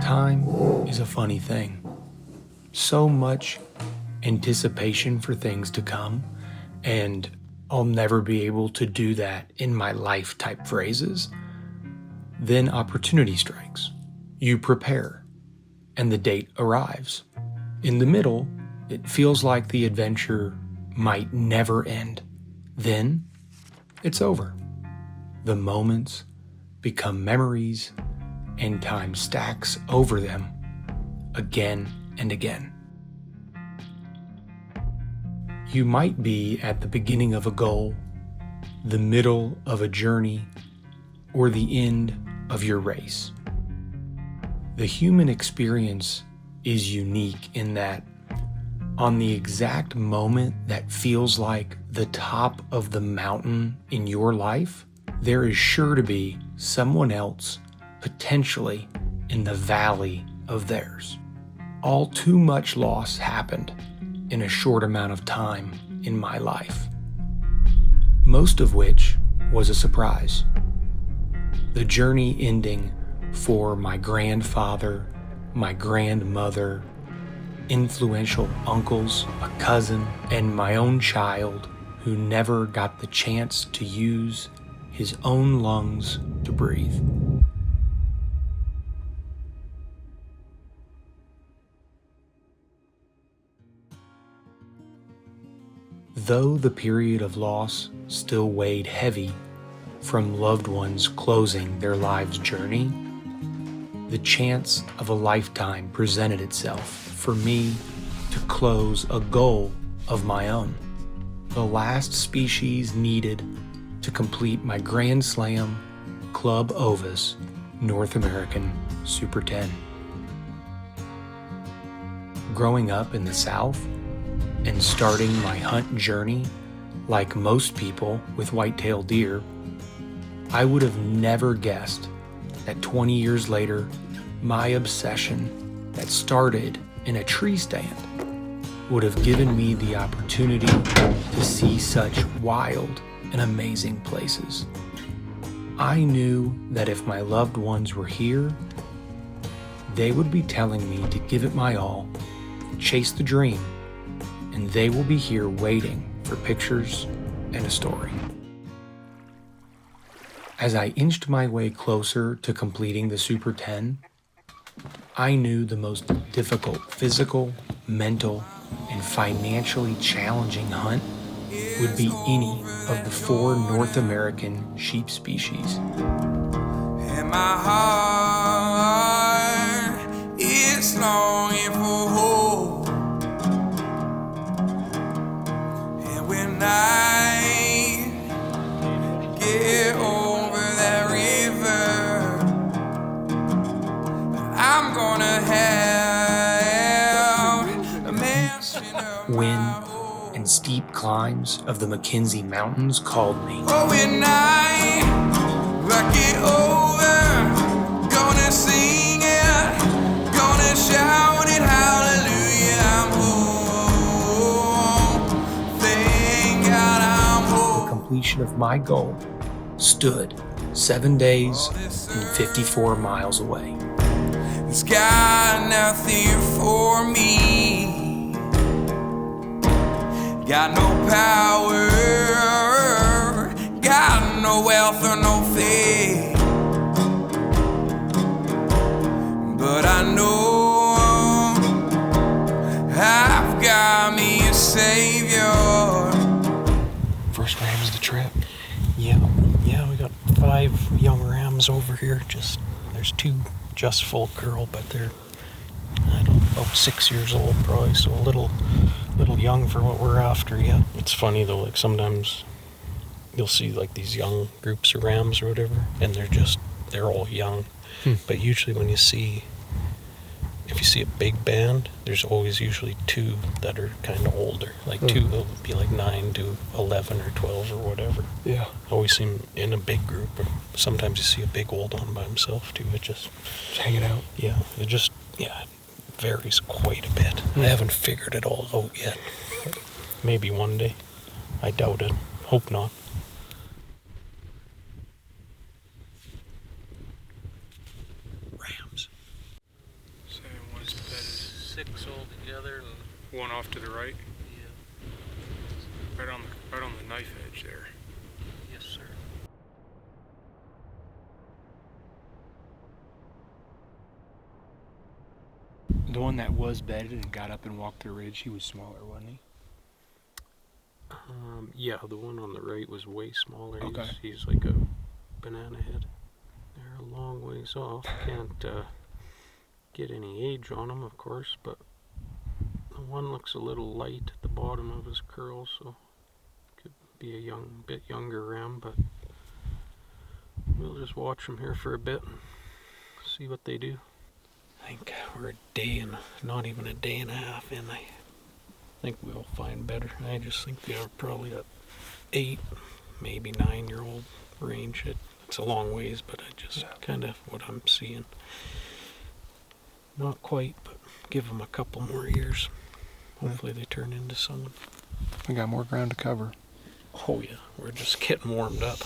Time is a funny thing. So much anticipation for things to come, and I'll never be able to do that in my life type phrases. Then opportunity strikes. You prepare, and the date arrives. In the middle, it feels like the adventure might never end. Then, it's over. The moments become memories, and time stacks over them again and again. You might be at the beginning of a goal, the middle of a journey, or the end of your race. The human experience is unique in that on the exact moment that feels like the top of the mountain in your life, there is sure to be someone else potentially in the valley of theirs. All too much loss happened in a short amount of time in my life, most of which was a surprise. The journey ending for my grandfather, my grandmother, influential uncles, a cousin, and my own child who never got the chance to use his own lungs to breathe. Though the period of loss still weighed heavy from loved ones closing their lives' journey, the chance of a lifetime presented itself for me to close a goal of my own, the last species needed to complete my Grand Slam Club Ovis North American Super 10. Growing up in the South and starting my hunt journey like most people with white-tailed deer, I would have never guessed that 20 years later, my obsession that started in a tree stand would have given me the opportunity to see such wild and amazing places. I knew that if my loved ones were here, they would be telling me to give it my all, chase the dream, and they will be here waiting for pictures and a story. As I inched my way closer to completing the Super 10, I knew the most difficult physical, mental, and financially challenging hunt would be any of the 4 North American sheep species. And my heart is longing for hope. And when I get over that river, I'm gonna have a mansion of my Wind own. and steep climbs of the MacKenzie Mountains called me. Oh, when I get over, gonna sing it, gonna shout it, hallelujah, I'm home. Thank God I'm The home. completion of my goal stood 7 days and 54 miles away. It's got nothing for me. Got no power, got no wealth or no faith, but I know I've got me a savior. First rams of the trip. Yeah, we got 5 young rams over here. There's 2 just full curl, but they're, I don't know, about 6 years old probably, so a little young for what we're after yet. It's funny though, like sometimes you'll see like these young groups of rams or whatever, and they're all young. But usually if you see a big band, there's always usually 2 that are kind of older. Like 2 will be like 9 to 11 or 12 or whatever. Yeah. Always seem in a big group, or sometimes you see a big old one by himself too. It just Hanging out. Yeah, it varies quite a bit. I haven't figured it all out yet. Maybe one day. I doubt it. Hope not. One off to the right, Yeah. right on the knife edge there. Yes, sir. The one that was bedded and got up and walked the ridge, he was smaller, wasn't he? Yeah, the one on the right was way smaller. Okay. He's like a banana head. They're a long ways off. Can't get any age on him, of course, but the one looks a little light at the bottom of his curls, so could be a bit younger ram, but we'll just watch them here for a bit and see what they do. I think we're a day and not even a day and a half in. I think we'll find better. I just think they are probably at 8, maybe 9-year-old range. It's a long ways, but I just kind of what I'm seeing. Not quite, but give them a couple more years. Hopefully they turn into someone. We got more ground to cover. Oh yeah, we're just getting warmed up.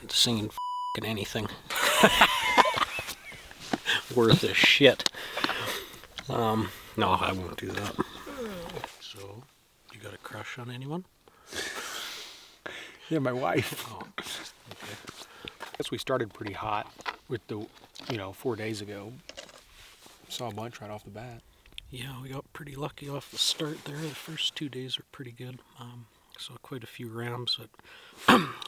Singing f***ing anything worth a shit. No, I won't do that. So, you got a crush on anyone? Yeah, my wife. Oh, okay. I guess we started pretty hot with the, 4 days ago. Saw a bunch right off the bat. Yeah, we got pretty lucky off the start there. The first 2 days were pretty good. Saw quite a few rams.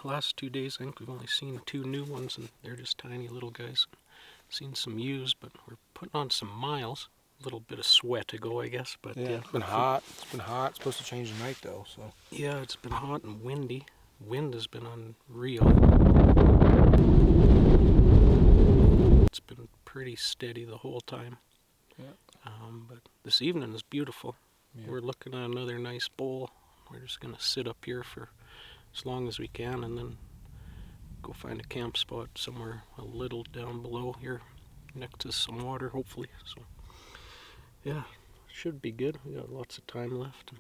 Last 2 days, I think we've only seen 2 new ones, and they're just tiny little guys. Seen some ewes, but we're putting on some miles. A little bit of sweat to go, I guess. But Yeah, it's been hot. It's been hot. It's supposed to change tonight, though. So yeah, it's been hot and windy. Wind has been unreal. It's been pretty steady the whole time. Yeah. But this evening is beautiful. Yeah. We're looking at another nice bowl. We're just gonna sit up here for as long as we can, and then go find a camp spot somewhere a little down below here, next to some water, hopefully. So, yeah, should be good. We got lots of time left.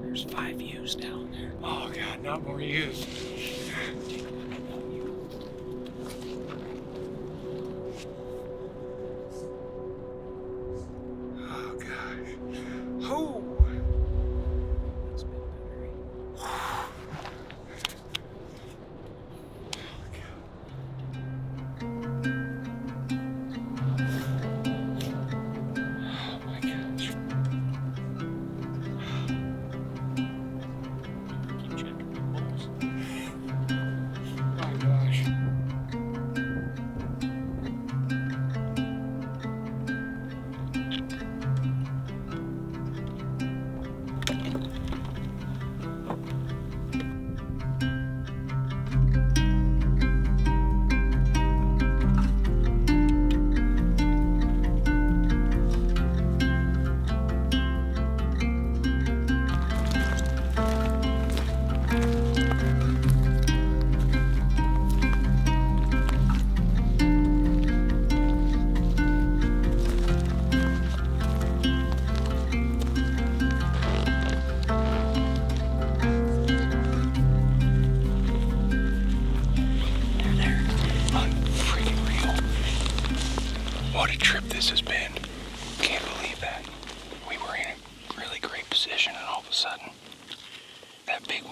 There's 5 ewes down there. Oh God, not more ewes. Oh gosh. Oh. That's been very... Oh my gosh. Keep checking the balls.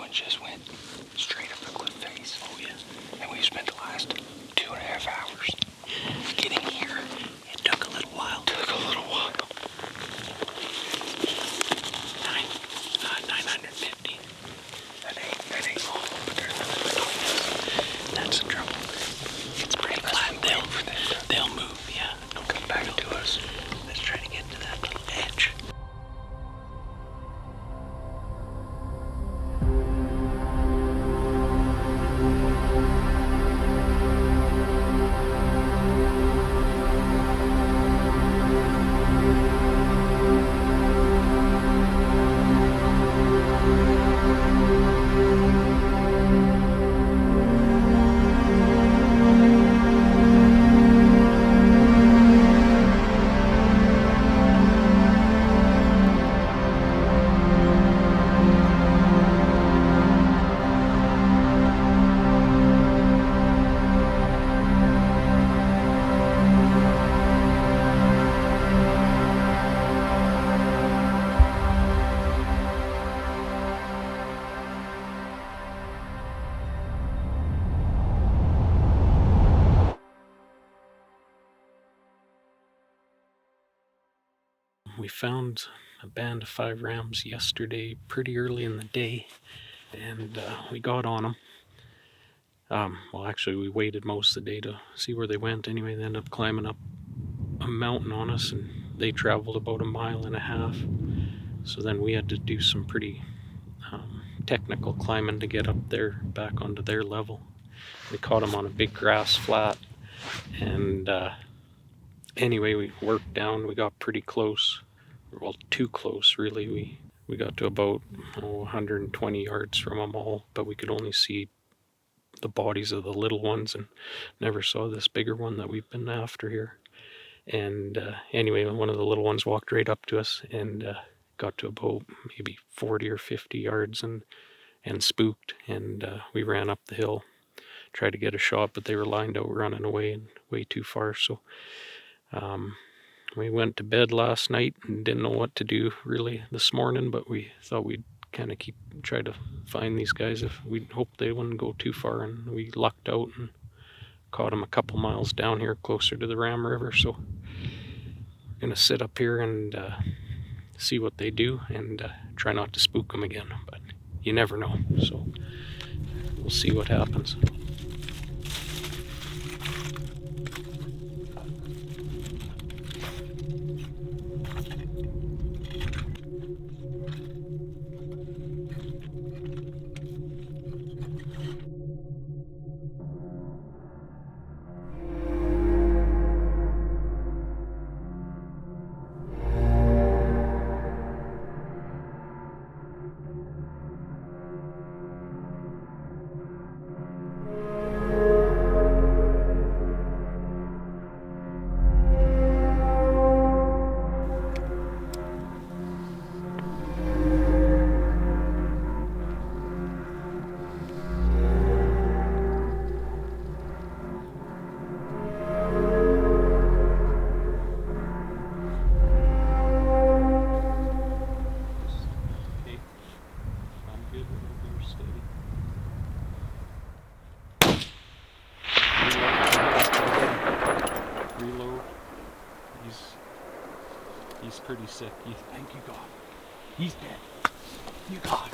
one just went straight up the cliff face. Oh yeah. And we spent the last 2.5 hours getting here. It took a little while. 950. That ain't all, but there's nothing between us. That's the trouble. It's pretty flat. They'll move, yeah. Don't come back to us. Let's try to get to that little edge. We found a band of 5 rams yesterday pretty early in the day, and we got on them. Well, actually, we waited most of the day to see where they went. Anyway, they ended up climbing up a mountain on us, and they traveled about 1.5 miles. So then we had to do some pretty technical climbing to get up there, back onto their level. We caught them on a big grass flat, and anyway, we worked down. We got pretty close. Well, too close, really. We got to about 120 yards from them all, but we could only see the bodies of the little ones and never saw this bigger one that we've been after here. And anyway, one of the little ones walked right up to us and got to about maybe 40 or 50 yards and spooked, and we ran up the hill, tried to get a shot, but they were lined out running away and way too far. So we went to bed last night and didn't know what to do really this morning, but we thought we'd kind of try to find these guys. If we hoped they wouldn't go too far, and we lucked out and caught them a couple miles down here closer to the Ram River. So we're gonna sit up here and see what they do and try not to spook them again, but you never know, so we'll see what happens. He's pretty sick. Thank you, God. He's dead. You God.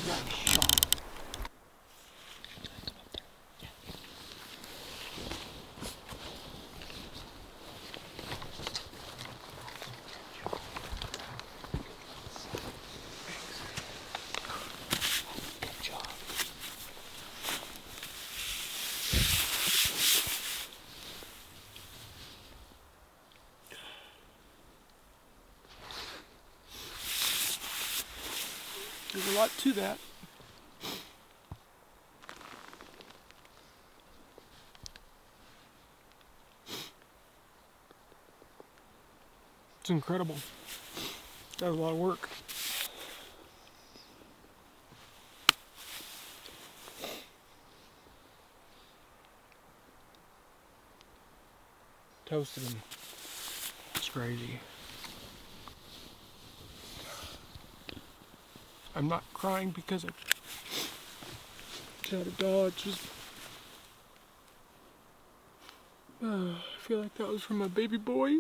Nice shot. There's a lot to that. It's incredible. That was a lot of work. Toasted him. It's crazy. I'm not crying because Not a dodge. Just. I feel like that was from my baby boy.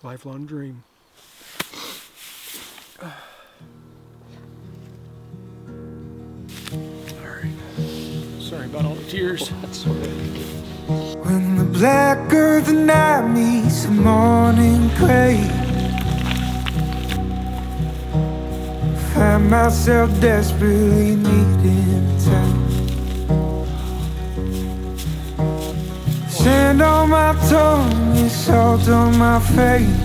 Lifelong dream. Alright. Sorry about all the tears. That's okay. When the black of the night meets the morning gray, find myself desperately needing time. Sand on my tongue, it's salt on my face.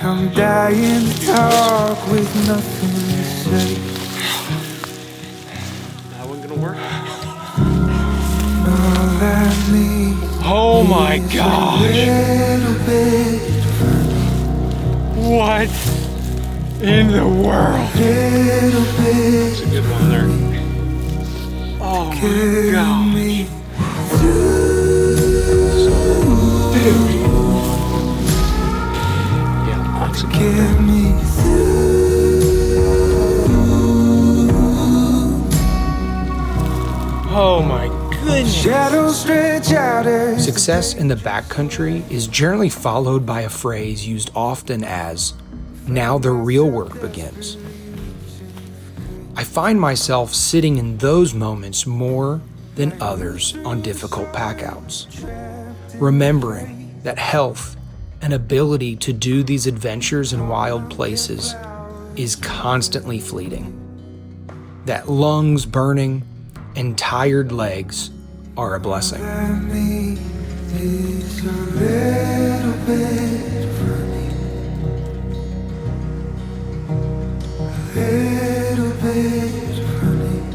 I'm dying to talk with nothing to say. That one gonna work? All I need Oh my is gosh! a little bit, What in the world? little bit. That's a good one there. Oh my Carry god. me Yeah, that's a good Get me Oh my goodness. shadows stretch out as Success in the backcountry is generally followed by a phrase used often as, "Now the real work begins." I find myself sitting in those moments more than others on difficult packouts, remembering that health and ability to do these adventures in wild places is constantly fleeting, that lungs burning and tired legs are a blessing. I need is a little bit running, a little bit running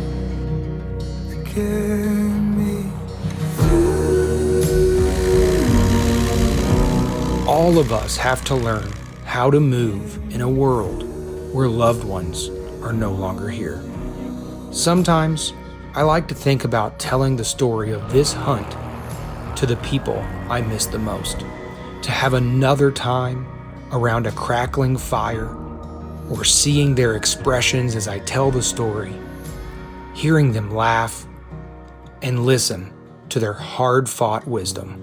to get me All of us have to learn how to move in a world where loved ones are no longer here. Sometimes I like to think about telling the story of this hunt to the people I miss the most, to have another time around a crackling fire, or seeing their expressions as I tell the story, hearing them laugh, and listen to their hard-fought wisdom.